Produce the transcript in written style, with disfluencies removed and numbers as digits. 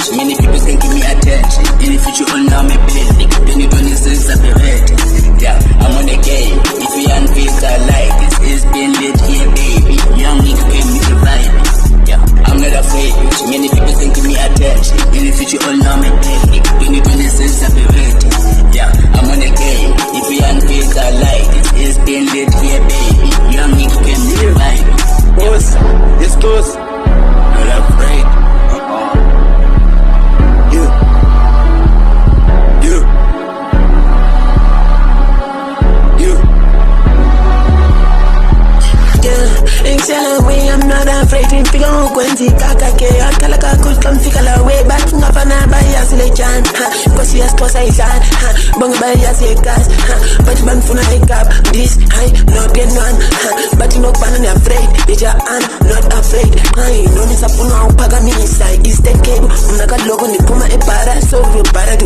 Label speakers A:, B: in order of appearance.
A: So many people can give me attention. In the future, all now me busy. 2026 I'll be ready. Yeah, I'm on the game. If you ain't visa like this, it's been lit here, baby. Young nigga gave me the vibe. Yeah, I'm not afraid. So many people can give me attention. In the future, all now me busy. 2026 I'll be ready. Yeah, I'm on the game. If you ain't visa like this, it's been lit here, baby. Young nigga gave me the vibe.
B: Posa, it's Posa.
A: Not afraid.
B: You.
C: Way, I'm not afraid to pick on Quincy Kakake. I tell like I could come figure away, but not for now by Yasilachan. Because yes, cause I said, Bung by Yasikas, but man for a cup. This I not get one, but you know, pan afraid. Bitch, I'm not afraid. I know it's a puno pagami inside. Is the cable, I'm not a logo, Nipuma, a para, so you para.